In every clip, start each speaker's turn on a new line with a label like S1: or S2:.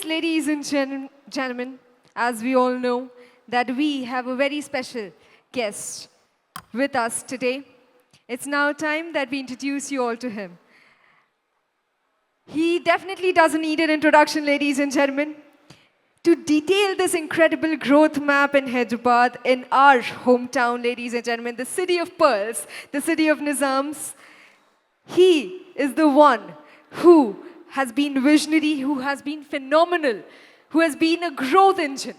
S1: Yes, ladies and gentlemen, as we all know, that we have a very special guest with us today. It's now time that we introduce you all to him. He definitely doesn't need an introduction, ladies and gentlemen. To detail this incredible growth map in Hyderabad, in our hometown, ladies and gentlemen, the city of pearls, the city of Nizams, he is the one who has been visionary, who has been phenomenal, who has been a growth engine.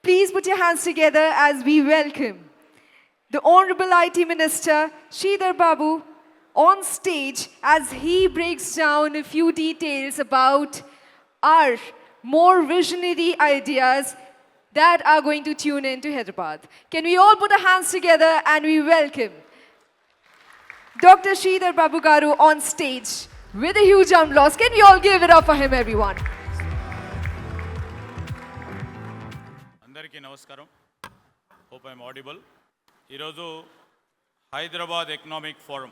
S1: Please put your hands together as we welcome the Honorable IT Minister, Sridhar Babu, on stage as he breaks down a few details about our more visionary ideas that are going to tune into Hyderabad. Can we all put our hands together and we welcome Dr. Sridhar Babu Garu on stage with a huge applause. Can we all give it up for him, everyone?
S2: అందరికీ నమస్కారం. Hope I'm audible. ఈరోజు Hyderabad economic forum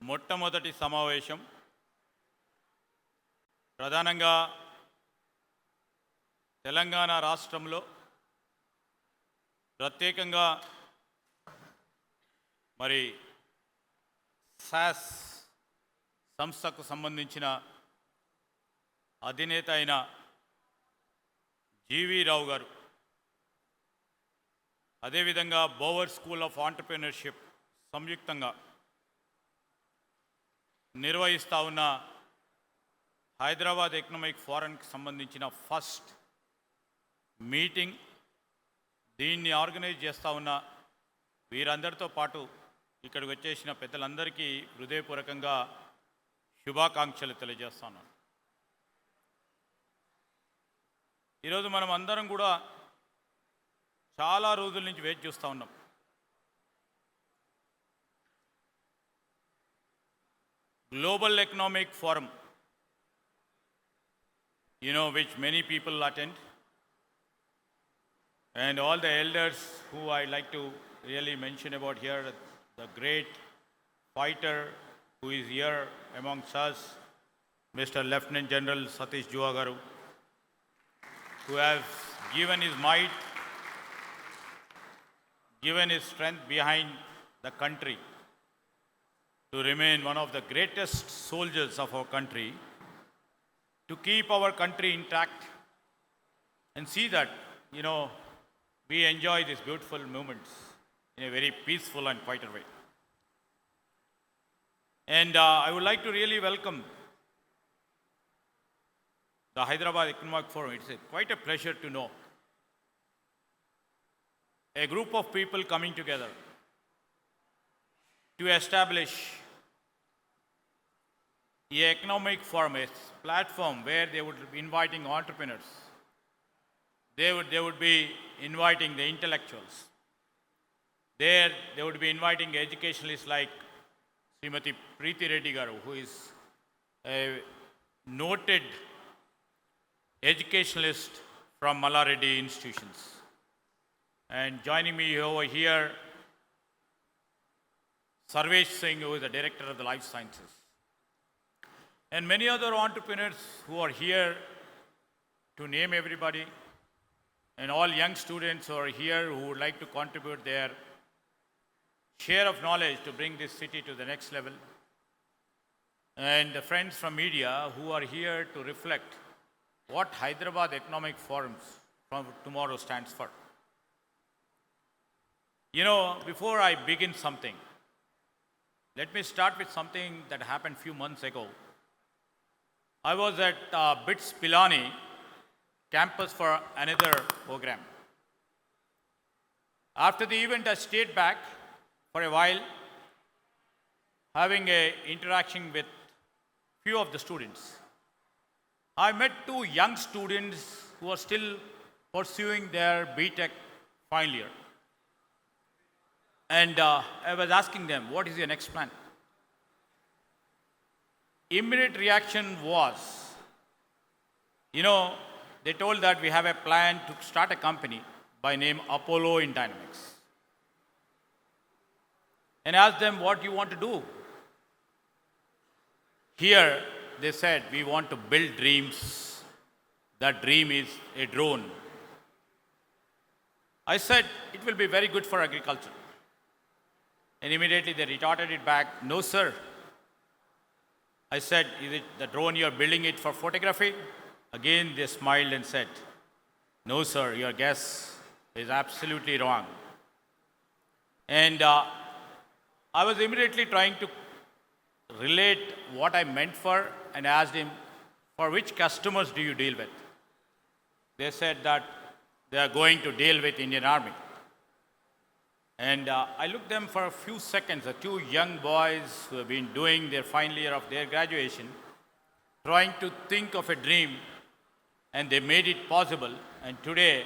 S2: మొట్టమొదటి సమావేశం ప్రధానంగా తెలంగాణ రాష్ట్రంలో ప్రత్యేకంగా మరి sauce సంస్థకు సంబంధించిన అధినేత అయిన జీవీ రావు గారు, అదేవిధంగా బోవర్ స్కూల్ ఆఫ్ ఆంటర్ప్రెన్యూర్షిప్ సంయుక్తంగా నిర్వహిస్తూ ఉన్న హైదరాబాద్ ఎకనామిక్ ఫోరంకి సంబంధించిన ఫస్ట్ మీటింగ్, దీన్ని ఆర్గనైజ్ చేస్తూ ఉన్న వీరందరితో పాటు ఇక్కడికి వచ్చేసిన పెద్దలందరికీ హృదయపూర్వకంగా శుభాకాంక్షలు తెలియజేస్తాను. ఈరోజు మనం అందరం కూడా చాలా రోజుల నుంచి వెయిట్ చూస్తూ ఉన్నాం. Global economic forum, which many people attend, and all the elders who I like to really mention about here, the great fighter who is here amongst us, Mr. Lieutenant General Satish Jua Garu, who has given his might, given his strength behind the country to remain one of the greatest soldiers of our country, to keep our country intact and see that, we enjoy these beautiful moments in a very peaceful and quieter way. And I would like to really welcome the Hyderabad Economic Forum. It's quite a pleasure to know a group of people coming together to establish an economic forum, a platform where they would be inviting entrepreneurs. They would be inviting the intellectuals. There, they would be inviting educationalists like Srimati Preeti Reddy Garu, who is a noted educationalist from Malla Reddy institutions. And joining me over here, Sarvesh Singh, who is the director of the life sciences. And many other entrepreneurs who are here, to name everybody, and all young students who are here who would like to contribute their share of knowledge to bring this city to the next level. And the friends from media who are here to reflect what Hyderabad Economic Forums from tomorrow stands for. Before I begin something, let me start with something that happened a few months ago. I was at BITS Pilani campus for another program. After the event, I stayed back for a while, having an interaction with few of the students. I met two young students who are still pursuing their BTech final year. And I was asking them, what is your next plan? Immediate reaction was, they told that we have a plan to start a company by name Apollo in Dynamics. And asked them, what do you want to do? Here, they said, we want to build dreams. That dream is a drone. I said, it will be very good for agriculture. And immediately they retorted it back, no, sir. I said, is it the drone you're building it for photography? Again, they smiled and said, no, sir, your guess is absolutely wrong. And I was immediately trying to relate what I meant for and asked him, for which customers do you deal with? They said that they are going to deal with Indian Army. And I looked them for a few seconds, the two young boys who have been doing their final year of their graduation, trying to think of a dream, and they made it possible. And today,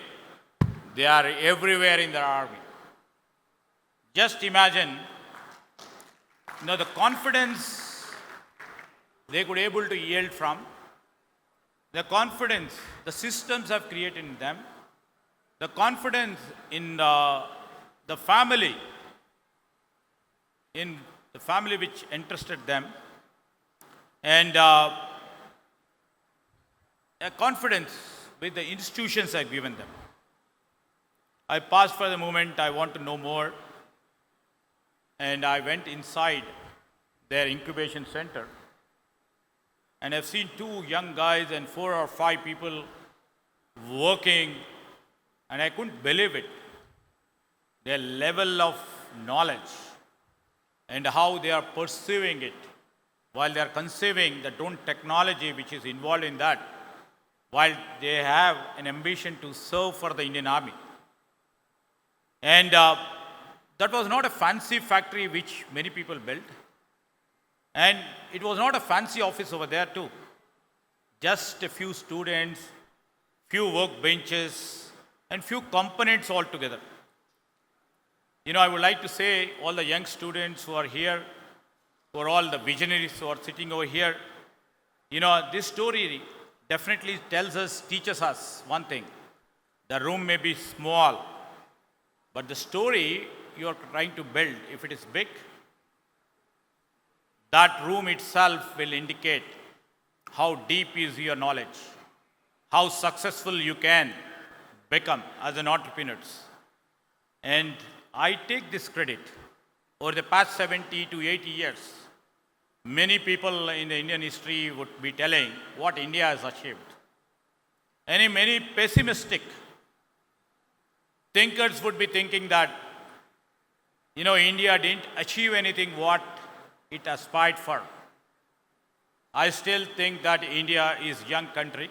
S2: they are everywhere in the army. Just imagine, the confidence they could able to yield from, the confidence the systems have created in them, the confidence in the family which interested them, and a confidence with the institutions I've given them. I paused for the moment, I want to know more, and I went inside their incubation center, and I've seen two young guys and 4 or 5 people working, and I couldn't believe it. Their level of knowledge and how they are pursuing it while they are conceiving the drone technology which is involved in that, while they have an ambition to serve for the Indian Army. And that was not a fancy factory which many people built. And it was not a fancy office over there too. Just a few students, few work benches, and few components all together. I would like to say all the young students who are here, who are all the visionaries who are sitting over here, this story definitely teaches us one thing. The room may be small, but the story you are trying to build, if it is big, that room itself will indicate how deep is your knowledge, how successful you can become as an entrepreneur. And I take this credit. Over the past 70 to 80 years, many people in the Indian history would be telling what India has achieved. And many pessimistic thinkers would be thinking that, India didn't achieve anything what it aspired for. I still think that India is a young country.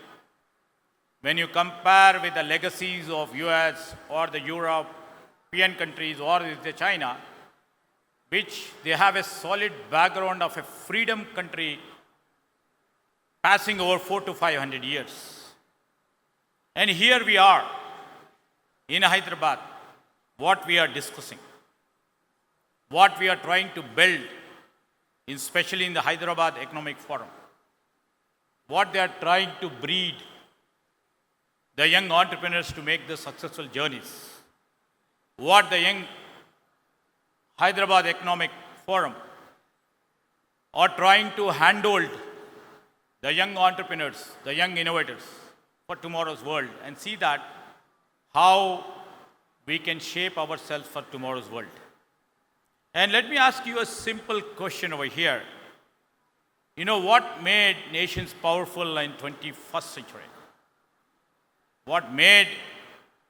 S2: When you compare with the legacies of US or the European countries or the China, which they have a solid background of a freedom country passing over 400 to 500 years. And here we are in Hyderabad, what we are discussing, what we are trying to build, especially in the Hyderabad Economic Forum, what they are trying to breed the young entrepreneurs to make the successful journeys, what the young Hyderabad Economic Forum are trying to handhold the young entrepreneurs, the young innovators for tomorrow's world, and see that how we can shape ourselves for tomorrow's world. And let me ask you a simple question over here. What made nations powerful in 21st century? What made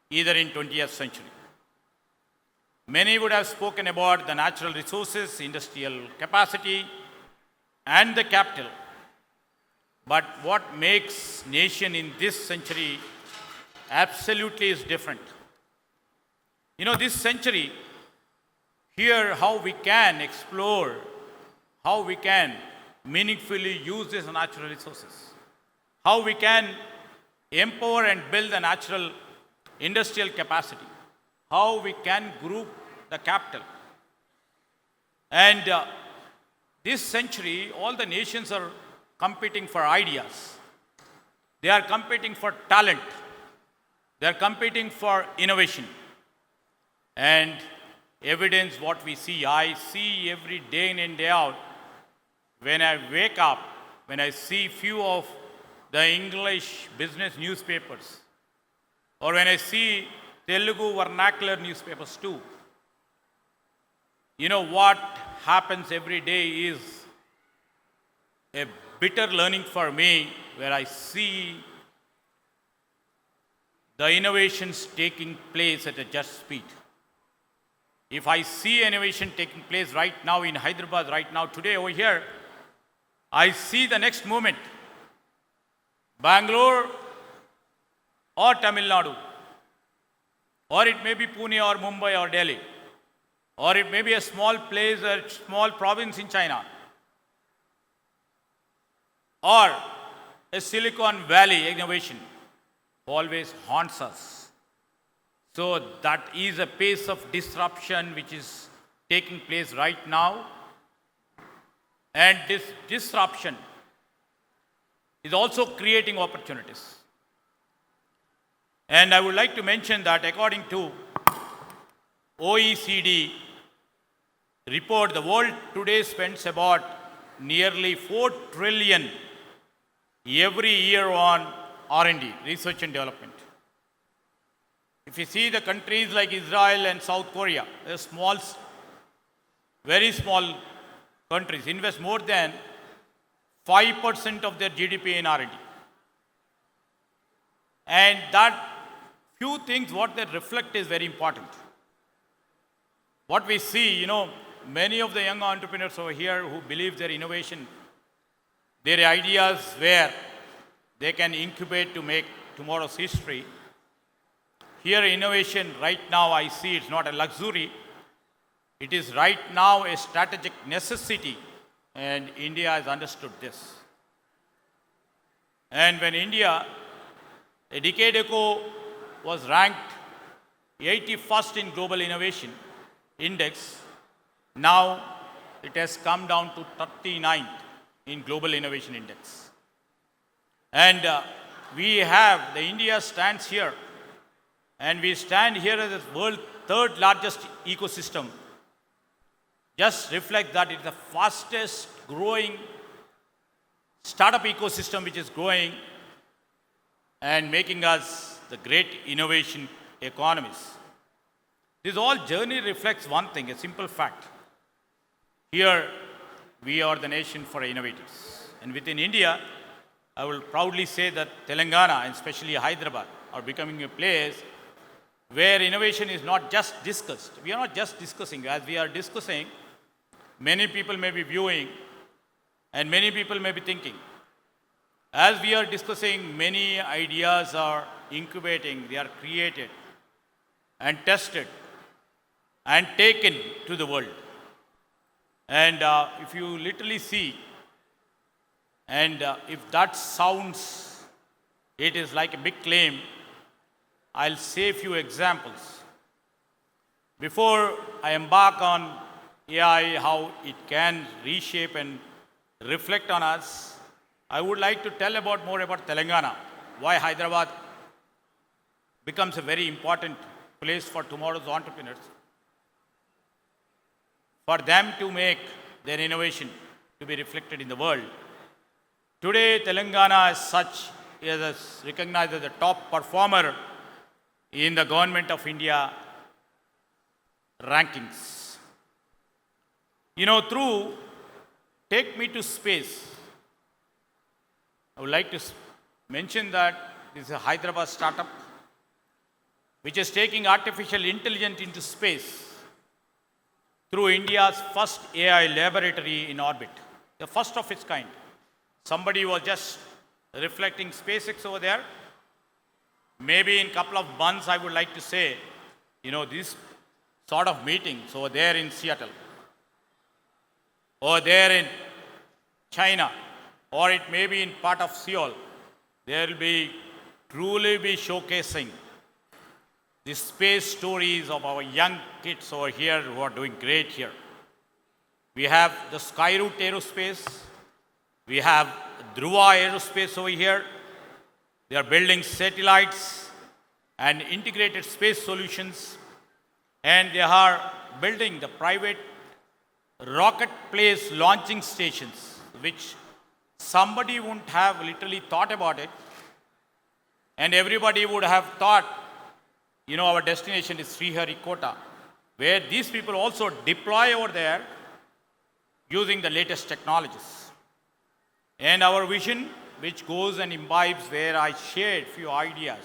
S2: either in 20th century? Many would have spoken about the natural resources, industrial capacity, and the capital. But what makes nation in this century absolutely is different. This century, here how we can explore, how we can meaningfully use these natural resources, how we can empower and build the natural industrial capacity, how we can group the capital. And this century, all the nations are competing for ideas. They are competing for talent. They are competing for innovation. And evidence what we see, I see every day in and day out. When I wake up, when I see few of the English business newspapers, or when I see Telugu vernacular newspapers too, what happens every day is a bitter learning for me, where I see the innovations taking place at a just speed. If I see innovation taking place right now in Hyderabad, right now, today over here, I see the next moment, Bangalore or Tamil Nadu, or it may be Pune or Mumbai or Delhi, or it may be a small place or small province in China, or a Silicon Valley innovation always haunts us. So that is a pace of disruption which is taking place right now. And this disruption is also creating opportunities. And I would like to mention that according to OECD report, the world today spends about nearly 4 trillion every year on R&D, research and development. If you see the countries like Israel and South Korea, they're small, very small countries, invest more than 5% of their GDP in R&D. And that few things, what they reflect is very important. What we see, many of the young entrepreneurs over here who believe their innovation, their ideas where they can incubate to make tomorrow's history. Here, innovation right now, I see it's not a luxury. It is right now a strategic necessity, and India has understood this. And when India, a decade ago, was ranked 81st in Global Innovation Index, now it has come down to 39th in Global Innovation Index. And the India stands here, and we stand here as the world's third largest ecosystem. Just reflect that it's the fastest growing startup ecosystem which is growing and making us the great innovation economies. This whole journey reflects one thing, a simple fact. Here, we are the nation for innovators. And within India, I will proudly say that Telangana, and especially Hyderabad, are becoming a place where innovation is not just discussed. We are not just discussing. As we are discussing, many people may be viewing and many people may be thinking. As we are discussing, many ideas are incubating, they are created and tested and taken to the world. And if you literally see, and if that sounds, it is like a big claim, I'll say a few examples. Before I embark on AI, how it can reshape and reflect on us, I would like to tell more about Telangana, why Hyderabad becomes a very important place for tomorrow's entrepreneurs, for them to make their innovation to be reflected in the world. Today, Telangana as such is recognized as the top performer in the Government of India rankings. Through Take Me to Space, I would like to mention that this is a Hyderabad startup which is taking artificial intelligence into space through India's first AI laboratory in orbit, the first of its kind. Somebody was just reflecting SpaceX over there. Maybe in a couple of months, I would like to say, this sort of meetings over there in Seattle, or there in China, or it may be in part of Seoul, there will truly be showcasing the space stories of our young kids over here who are doing great here. We have the Skyroot Aerospace, we have Dhruva Aerospace over here. They are building satellites and integrated space solutions, and they are building the private rocket place launching stations, which somebody wouldn't have literally thought about it, and everybody would have thought, our destination is Sriharikota, where these people also deploy over there using the latest technologies. And our vision, which goes and imbibes where I shared few ideas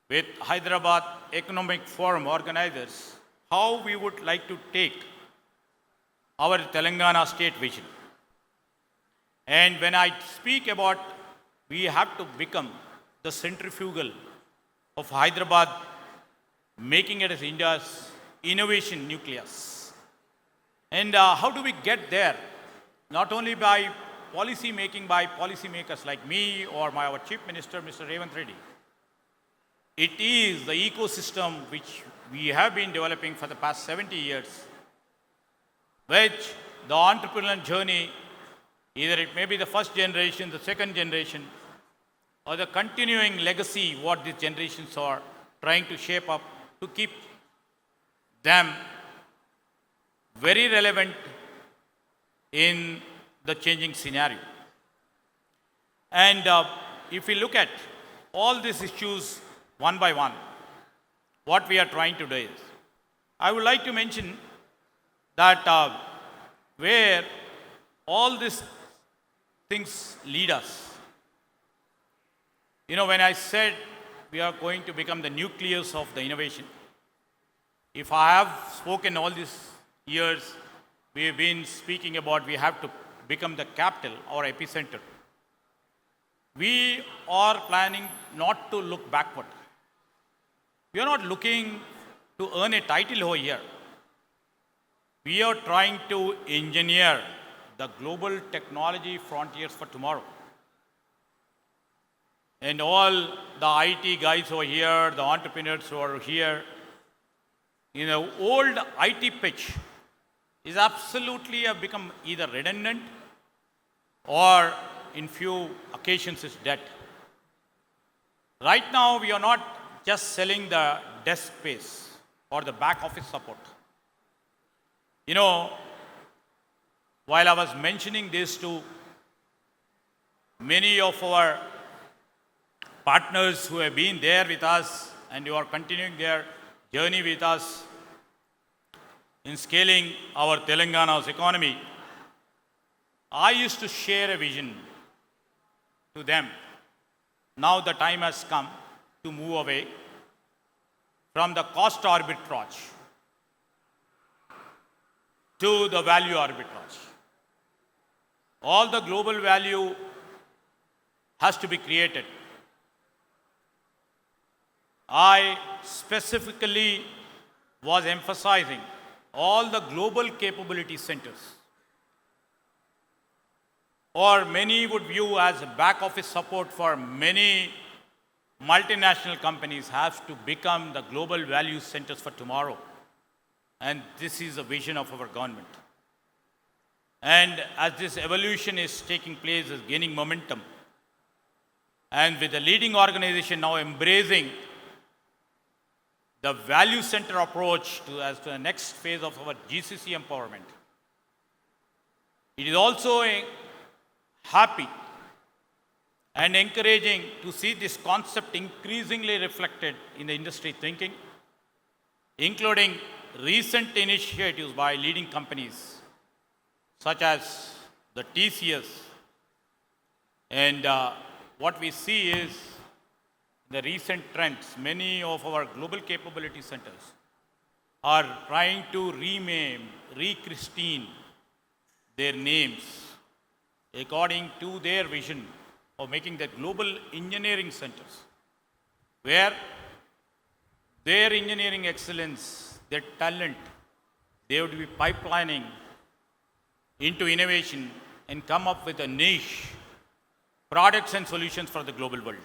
S2: with Hyderabad Economic Forum organizers, how we would like to take our Telangana state vision. And when I speak about we have to become the centrifugal of Hyderabad, making it as India's innovation nucleus. And how do we get there? Not only by policy making by policymakers like me or our Chief Minister, Mr. Revanth Reddy. It is the ecosystem which we have been developing for the past 70 years, which the entrepreneurial journey, either it may be the first generation, the second generation, or the continuing legacy what these generations are trying to shape up to keep them very relevant in the changing scenario. And if we look at all these issues one by one, what we are trying to do is, I would like to mention that where all these things lead us. When I said we are going to become the nucleus of the innovation, if I have spoken all these years, we have been speaking about we have to become the capital or epicenter. We are planning not to look backward. We are not looking to earn a title over here. We are trying to engineer the global technology frontiers for tomorrow. And all the IT guys over here, the entrepreneurs who are here, old IT pitch is absolutely have become either redundant or in few occasions is dead. Right now, we are not just selling the desk space or the back office support. While I was mentioning this to many of our partners who have been there with us and who are continuing their journey with us in scaling our Telangana's economy, I used to share a vision to them. Now the time has come to move away from the cost arbitrage to the value arbitrage. All the global value has to be created. I specifically was emphasizing all the global capability centers, or many would view as back office support for many multinational companies, have to become the global value centers for tomorrow. And this is the vision of our government. And as this evolution is taking place, is gaining momentum, and with the leading organization now embracing the value center approach as to the next phase of our GCC empowerment, it is also happy and encouraging to see this concept increasingly reflected in the industry thinking, including recent initiatives by leading companies such as the TCS. And what we see is the recent trends, many of our global capability centers are trying to rechristine their names according to their vision of making the global engineering centers, where their engineering excellence, their talent, they would be pipelining into innovation and come up with a niche products and solutions for the global world.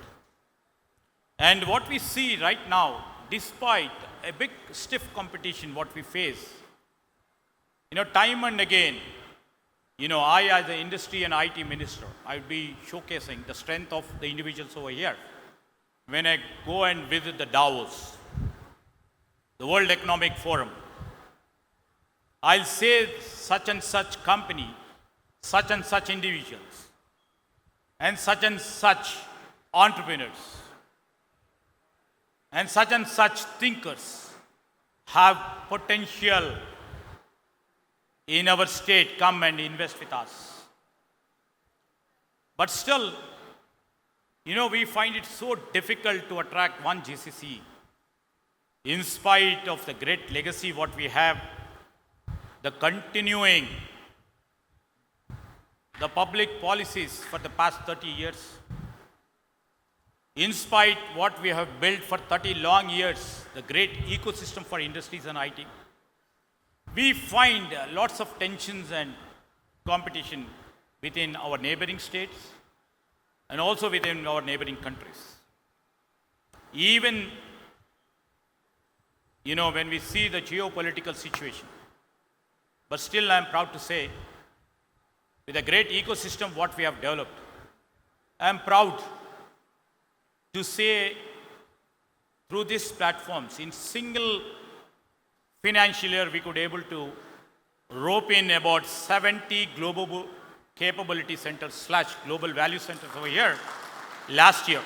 S2: And what we see right now, despite a big stiff competition what we face, time and again, I as an industry and IT minister, I would be showcasing the strength of the individuals over here. When I go and visit the Davos, the World Economic Forum, I'll say such and such company, such and such individuals, and such entrepreneurs and such thinkers have potential in our state come and invest with us. But still, we find it so difficult to attract one GCC in spite of the great legacy what we have, the continuing, the public policies for the past 30 years, in spite what we have built for 30 long years, the great ecosystem for industries and IT, we find lots of tensions and competition within our neighboring states and also within our neighboring countries. Even, when we see the geopolitical situation, but still I am proud to say, with the great ecosystem what we have developed, I am proud to say through these platforms, in single financial year, we could able to rope in about 70 global capability centers / global value centers over here last year.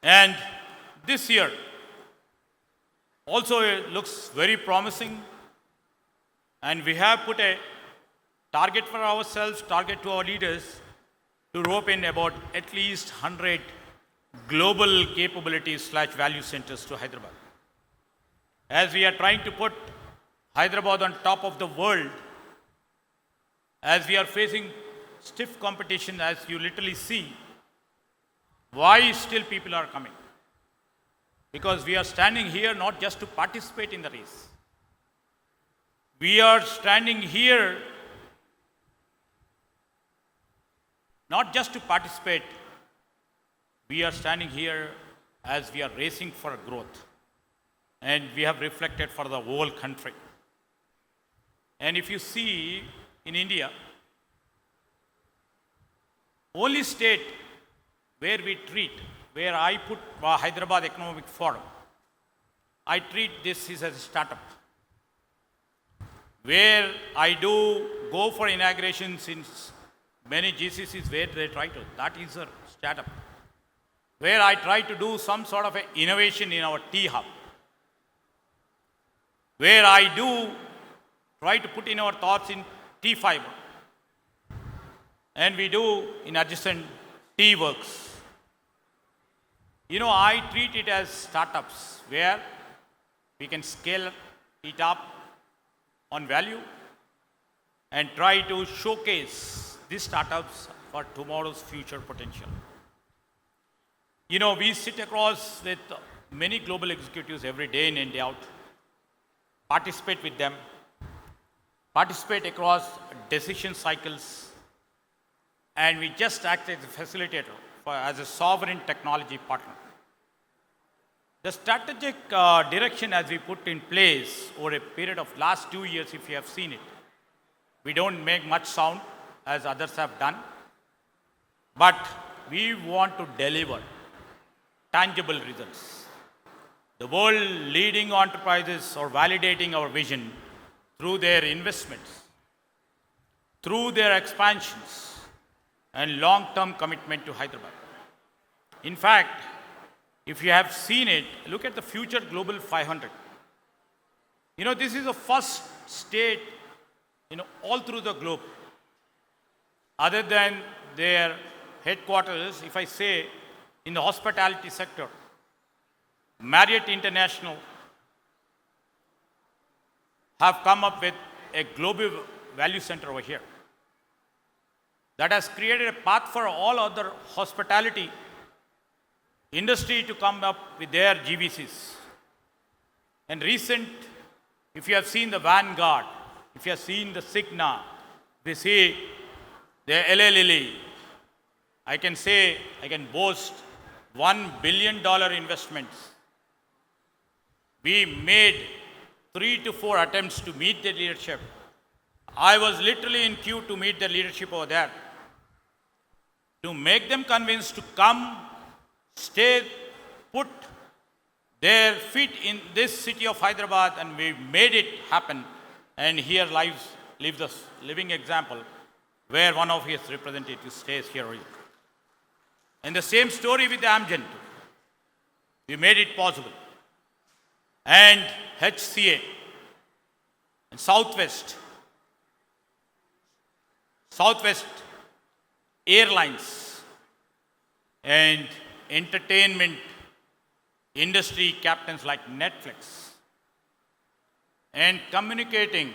S2: And this year also it looks very promising. And we have put a target for ourselves, target to our leaders, to rope in about at least 100 global capabilities / value centers to Hyderabad. As we are trying to put Hyderabad on top of the world, as we are facing stiff competition, as you literally see, why still people are coming? Because we are standing here not just to participate in the race. We are standing here not just to participate, we are standing here as we are racing for growth. And we have reflected for the whole country. And if you see in India, only state where we treat, where I put Hyderabad Economic Forum, I treat this as a startup. Where I do go for inaugurations in many GCCs where they try to, that is a startup. Where I try to do some sort of an innovation in our tea hub. Where I do try to put in our thoughts in tea fiber. And we do in adjacent tea works. I treat it as startups where we can scale it up on value and try to showcase these startups for tomorrow's future potential. We sit across with many global executives every day in and day out, participate with them, participate across decision cycles, and we just act as a facilitator, as a sovereign technology partner. The strategic direction as we put in place over a period of last 2 years, if you have seen it, we don't make much sound as others have done, but we want to deliver tangible results. The world leading enterprises are validating our vision through their investments, through their expansions, and long-term commitment to Hyderabad. In fact, if you have seen it, look at the Future Global 500. This is the first state, all through the globe, other than their headquarters, if I say, in the hospitality sector, Marriott International have come up with a global value center over here that has created a path for all other hospitality industry to come up with their GVCs. And if you have seen the Vanguard, if you have seen the Cigna, if you see the LA Lilly, I can boast $1 billion investments. We made 3 to 4 attempts to meet the leadership. I was literally in queue to meet the leadership over there, to make them convinced to come, stay, put their feet in this city of Hyderabad, and we made it happen. And here lives the living example where one of his representatives stays here. And the same story with Amgen. We made it possible. And HCA, and Southwest Airlines, and entertainment industry captains like Netflix, and communication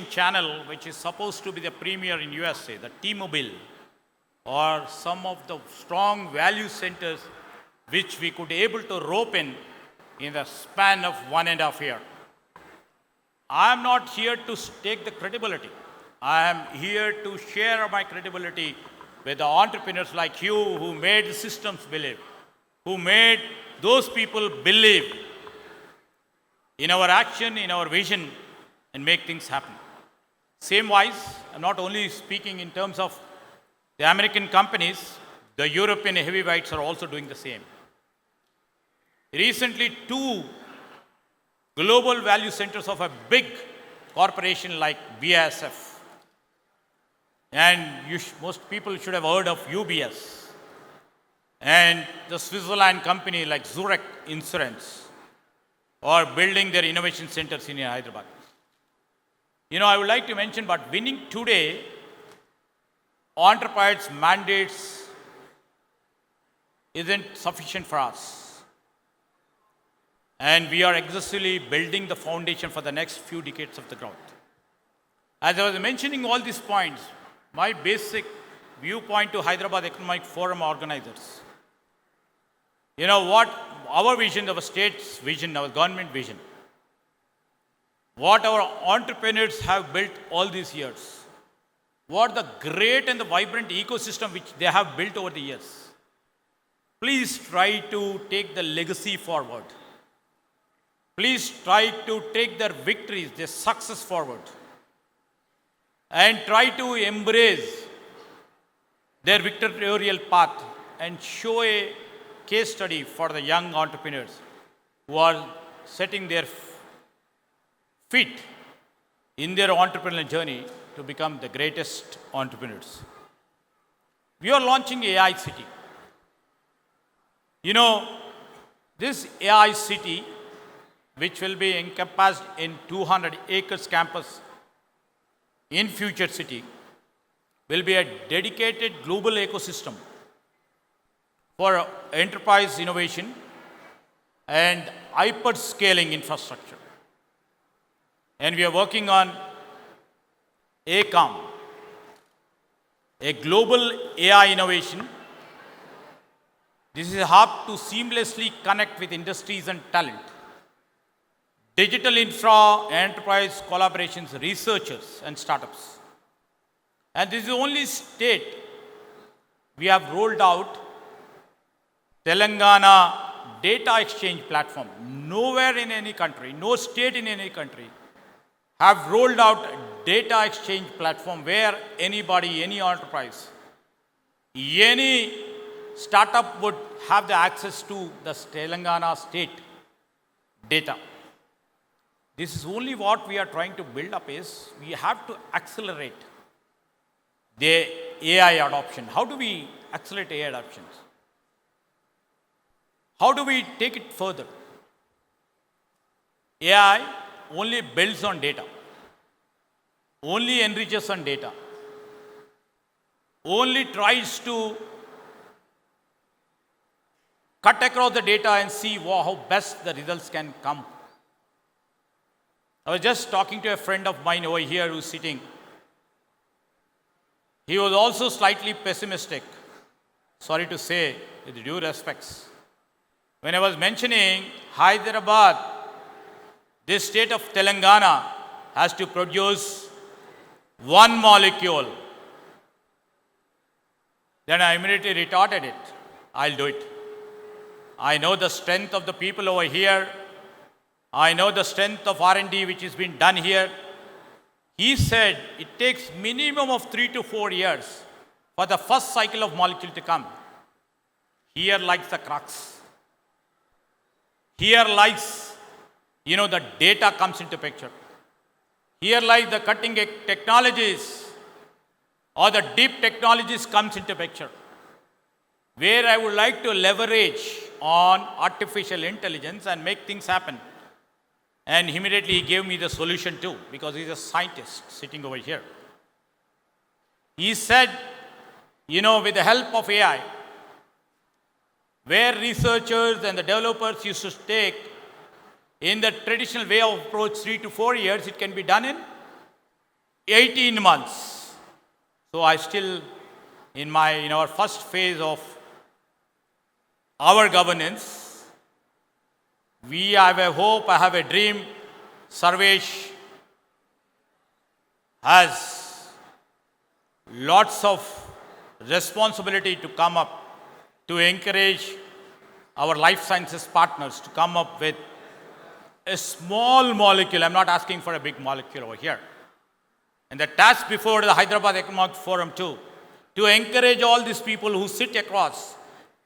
S2: channel, which is supposed to be the premier in USA, the T-Mobile, or some of the strong value centers which we could able to rope in the span of 1.5 years. I am not here to take the credibility. I am here to share my credibility with the entrepreneurs like you who made the systems believe, who made those people believe in our action, in our vision, and make things happen. Same wise, I'm not only speaking in terms of the American companies, the European heavyweights are also doing the same. Recently, 2 global value centers of a big corporation like BASF, and most people should have heard of UBS, and the Switzerland company like Zurich Insurance, are building their innovation centers in Hyderabad. I would like to mention, but winning today, enterprise mandates isn't sufficient for us. And we are aggressively building the foundation for the next few decades of the growth. As I was mentioning all these points, my basic viewpoint to Hyderabad Economic Forum organizers. What our vision, our state's vision, our government vision, what our entrepreneurs have built all these years, what the great and the vibrant ecosystem which they have built over the years. Please try to take the legacy forward. Please try to take their victories, their success forward, and try to embrace their victorial path and show a case study for the young entrepreneurs who are setting their feet in their entrepreneurial journey to become the greatest entrepreneurs. We are launching AI City. This AI City, which will be encompassed in 200 acres campus in Future City, will be a dedicated global ecosystem for enterprise innovation and hyperscaling infrastructure. And we are working on ACOM, a global AI innovation. This is a hub to seamlessly connect with industries and talent, digital infra, enterprise collaborations, researchers, and startups. And this is the only state we have rolled out Telangana data exchange platform. Nowhere in any country, no state in any country have rolled out a data exchange platform where anybody, any enterprise, any startup would have the access to the Telangana state data. This is only what we are trying to build up is we have to accelerate the AI adoption. How do we accelerate AI adoptions? How do we take it further? AI only builds on data, only enriches on data, only tries to cut across the data and see how best the results can come. I was just talking to a friend of mine over here who's sitting. He was also slightly pessimistic, sorry to say, with due respects. When I was mentioning Hyderabad, this state of Telangana has to produce one molecule. Then I immediately retorted it. I'll do it. I know the strength of the people over here. I know the strength of R&D which has been done here. He said it takes minimum of 3 to 4 years for the first cycle of molecule to come. Here lies the crux. Here lies, the data comes into picture. Here lies the cutting edge technologies or the deep technologies comes into picture, where I would like to leverage on artificial intelligence and make things happen. And immediately he gave me the solution too, because he's a scientist sitting over here. He said, with the help of AI, where researchers and the developers used to take in the traditional way of approach 3 to 4 years, it can be done in 18 months. So I still, in our first phase of our governance, we have a hope, I have a dream. Sarvesh has lots of responsibility to come up, to encourage our life sciences partners to come up with a small molecule. I'm not asking for a big molecule over here. And the task before the Hyderabad Economic Forum too, to encourage all these people who sit across,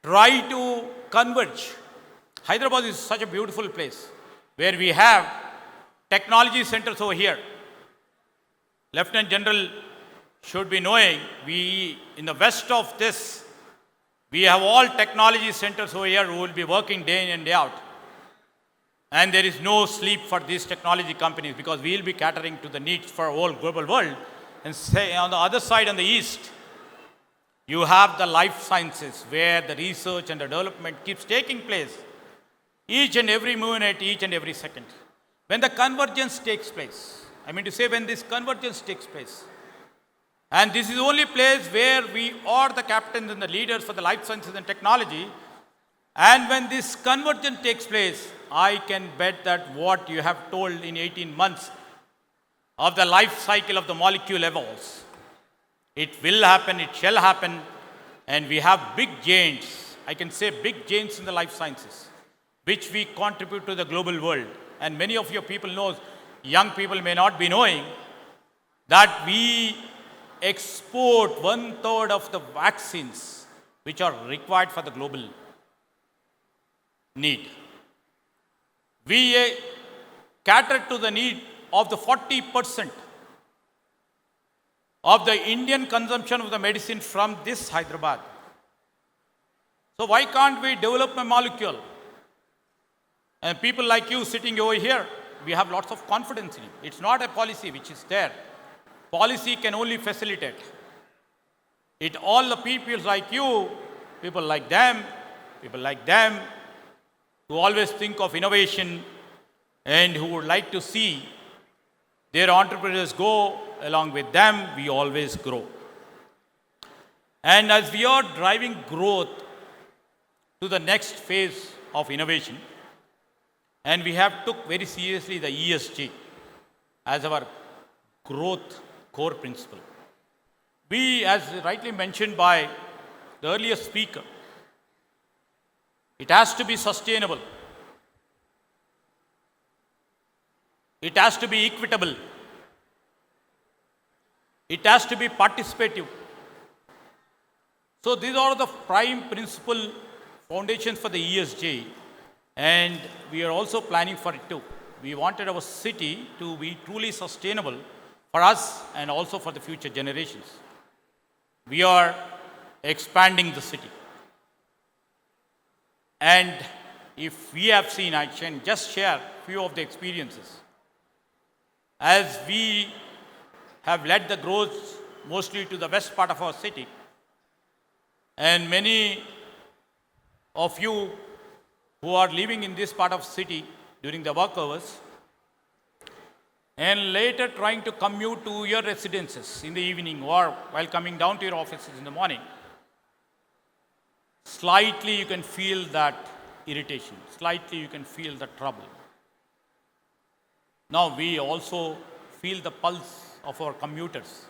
S2: try to converge. Hyderabad is such a beautiful place where we have technology centers over here. Lieutenant General should be knowing, we, in the west of this, we have all technology centers over here who will be working day in and day out. And there is no sleep for these technology companies, because we will be catering to the needs for a whole global world. And say on the other side, on the east, you have the life sciences, where the research and the development keeps taking place each and every minute, each and every second. When the convergence takes place, when this convergence takes place, and this is the only place where we are the captains and the leaders for the life sciences and technology, and when this convergence takes place, I can bet that what you have told in 18 months of the life cycle of the molecule evolves. It will happen, it shall happen, and we have big giants, I can say big giants in the life sciences, which we contribute to the global world. And many of your people knows, young people may not be knowing, that we export 1/3 of the vaccines which are required for the global need. We cater to the need of the 40% of the Indian consumption of the medicine from this Hyderabad. So why can't we develop a molecule? And people like you sitting over here, we have lots of confidence in it. It's not a policy which is there. Policy can only facilitate. It all the people like you, people like them, who always think of innovation and who would like to see their entrepreneurs go along with them, we always grow. And as we are driving growth to the next phase of innovation, and we have took very seriously the ESG as our growth core principle. We, as rightly mentioned by the earlier speaker, it has to be sustainable. It has to be equitable. It has to be participative. So these are the prime principle foundations for the ESG, and we are also planning for it too. We wanted our city to be truly sustainable for us and also for the future generations. We are expanding the city. And if we have seen, I can just share a few of the experiences. As we have led the growth mostly to the west part of our city, and many of you who are living in this part of city during the work hours, and later trying to commute to your residences in the evening or while coming down to your offices in the morning, slightly you can feel that irritation, slightly you can feel the trouble. Now we also feel the pulse of our commuters.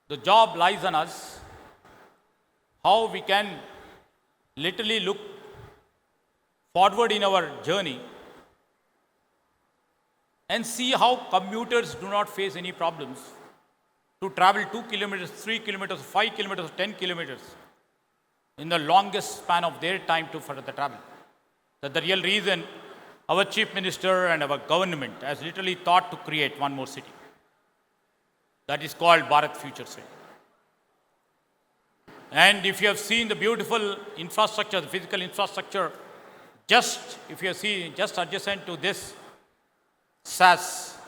S2: The job lies on us, how we can literally look forward in our journey and see how commuters do not face any problems to travel 2 kilometers, 3 kilometers, 5 kilometers, 10 kilometers in the longest span of their time to further the travel. That's the real reason our Chief Minister and our government has literally thought to create one more city. that is called Bharat Future City. And if you have seen the beautiful infrastructure, the physical infrastructure, if you see just adjacent to this SAS,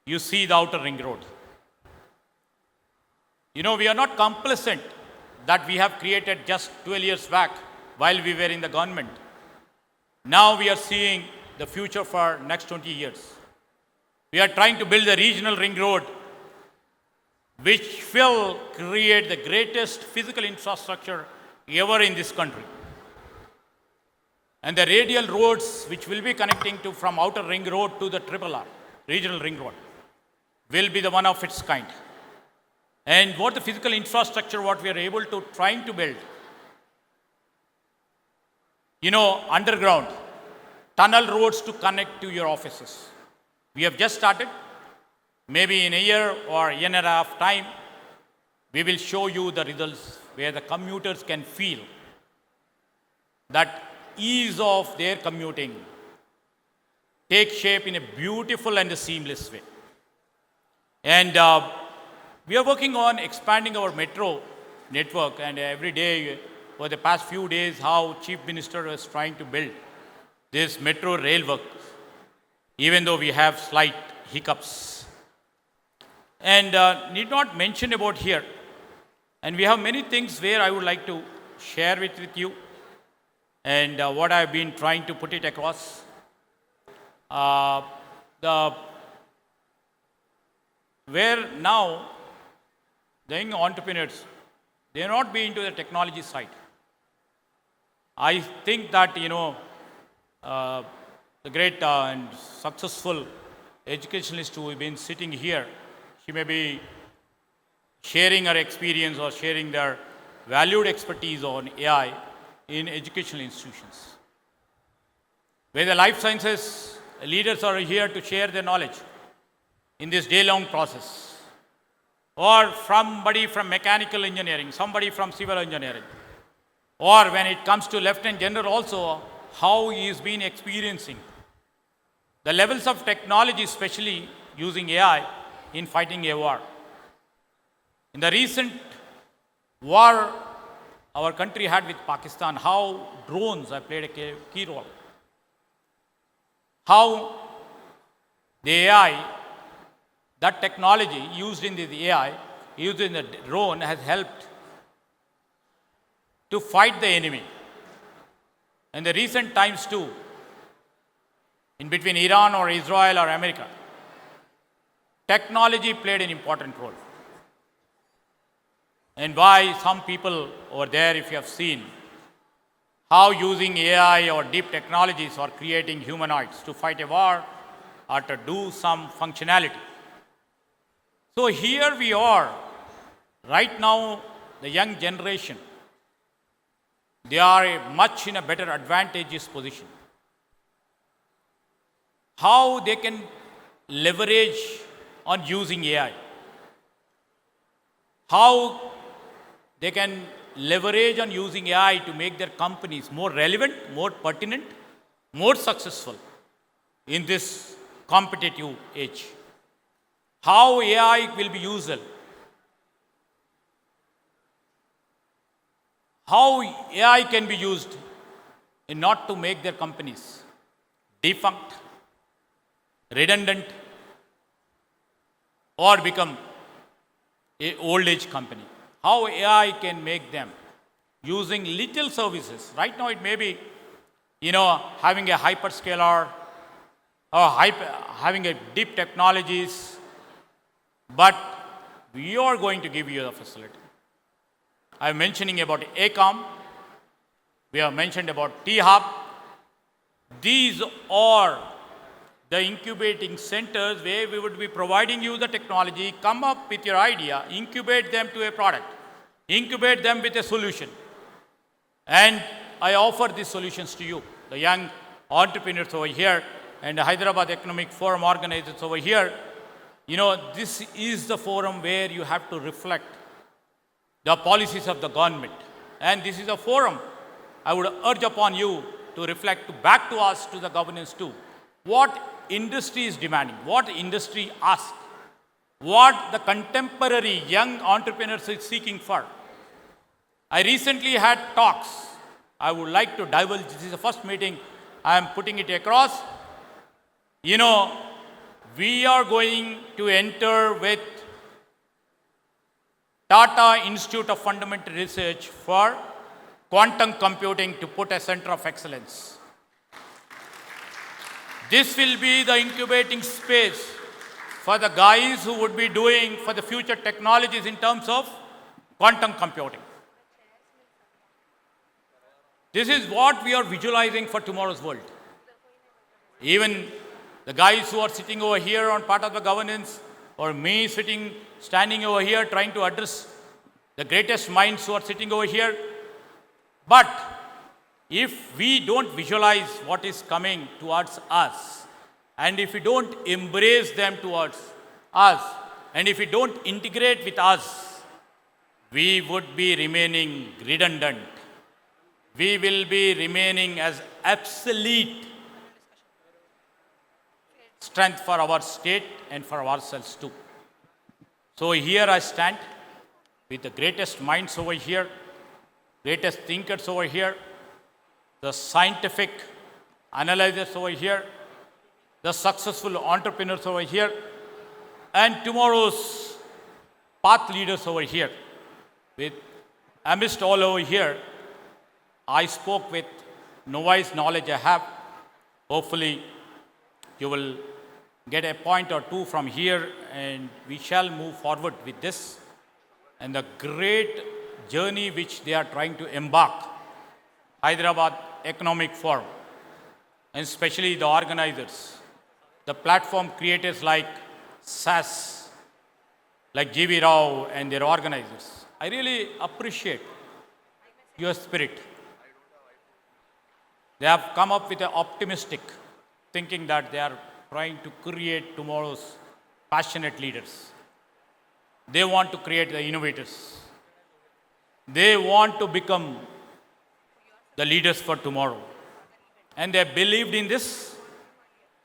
S2: you see the outer ring road. You know, we are not complacent that we have created just 12 years back while we were in the government. Now we are seeing the future for next 20 years. We are trying to build a regional ring road which will create the greatest physical infrastructure ever in this country. And the radial roads which will be connecting to from outer ring road to the RRR, regional ring road, will be the one of its kind. And what the physical infrastructure, what we are able to trying to build, you know, underground, tunnel roads to connect to your offices. We have just started. Maybe in a year or a year and a half time, we will show you the results where the commuters can feel that ease of their commuting take shape in a beautiful and a seamless way. And we are working on expanding our metro network, and every day for the past few days how Chief Minister was trying to build this metro rail work, even though we have slight hiccups. And need not mention about here. And we have many things where I would like to share with you, and what I've been trying to put it across. Where now the young entrepreneurs, they are not being into the technology side. I think that, you know, the great and successful educationalist who has been sitting here, she may be sharing her experience or sharing their valued expertise on AI in educational institutions, where the life sciences leaders are here to share their knowledge in this day-long process, or somebody from mechanical engineering, somebody from civil engineering, or when it comes to Lieutenant General also, how he has been experiencing the levels of technology, especially using AI in fighting a war. In the recent war our country had with Pakistan, how drones have played a key role. How the AI, that technology used in the AI, used in the drone, has helped to fight the enemy. In the recent times too, in between Iran or Israel or America, technology played an important role. And why some people over there, if you have seen, how using AI or deep technologies are creating humanoids to fight a war or to do some functionality. So here we are, right now, the young generation, they are much in a better advantageous position. How they can leverage on using AI. How they can leverage on using AI to make their companies more relevant, more pertinent, more successful in this competitive age. How AI will be used. How AI can be used in not to make their companies defunct, redundant, or become an old age company. How AI can make them using little services. Right now it may be, you know, having a hyperscaler or having a deep technologies, but we are going to give you the facility. I'm mentioning about ACOM. We have mentioned about T-Hub. These are the incubating centers where we would be providing you the technology, come up with your idea, incubate them to a product, incubate them with a solution. And I offer these solutions to you, the young entrepreneurs over here and the Hyderabad Economic Forum organizers over here. You know, this is the forum where you have to reflect the policies of the government. And this is a forum I would urge upon you to reflect back to us, to the governance too. What industry is demanding, what industry asks, what the contemporary young entrepreneurs is seeking for. I recently had talks. I would like to divulge. This is the first meeting I am putting it across. You know, we are going to enter with Tata Institute of Fundamental Research for quantum computing to put a center of excellence. This will be the incubating space for the guys who would be doing for the future technologies in terms of quantum computing. This is what we are visualizing for tomorrow's world. Even the guys who are sitting over here on part of the governance, or me standing over here trying to address the greatest minds who are sitting over here. But if we don't visualize what is coming towards us, and if we don't embrace them towards us, and if we don't integrate with us, we would be remaining redundant. We will be remaining as obsolete strength for our state and for ourselves too. So here I stand with the greatest minds over here, greatest thinkers over here, the scientific analyzers over here, the successful entrepreneurs over here, and tomorrow's path leaders over here. With amidst all over here, I spoke with novice knowledge I have. Hopefully, you will get a point or two from here, and we shall move forward with this. And the great journey which they are trying to embark, Hyderabad Economic Forum, and especially the organizers, the platform creators like SAS, like G.V. Rao and their organizers. I really appreciate your spirit. They have come up with an optimistic thinking that they are trying to create tomorrow's passionate leaders. They want to create the innovators. They want to become the leaders for tomorrow. And they believed in this,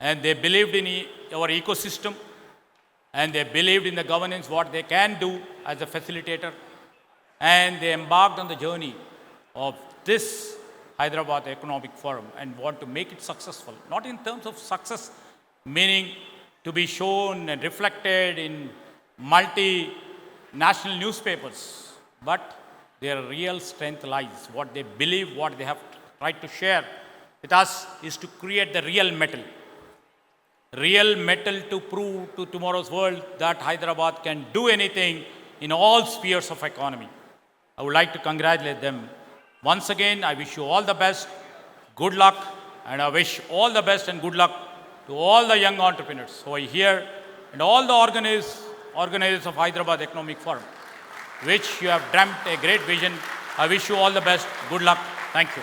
S2: and they believed in our ecosystem, and they believed in the governance, what they can do as a facilitator, and they embarked on the journey of this Hyderabad Economic Forum and want to make it successful. Not in terms of success, meaning to be shown and reflected in multinational newspapers, but their real strength lies. What they believe, what they have tried to share with us is to create the real metal to prove to tomorrow's world that Hyderabad can do anything in all spheres of economy. I would like to congratulate them. Once again, I wish you all the best, good luck, and I wish all the best and good luck to all the young entrepreneurs who are here and all the organizers of Hyderabad Economic Forum, which you have dreamt a great vision. I wish you all the best, good luck. Thank you.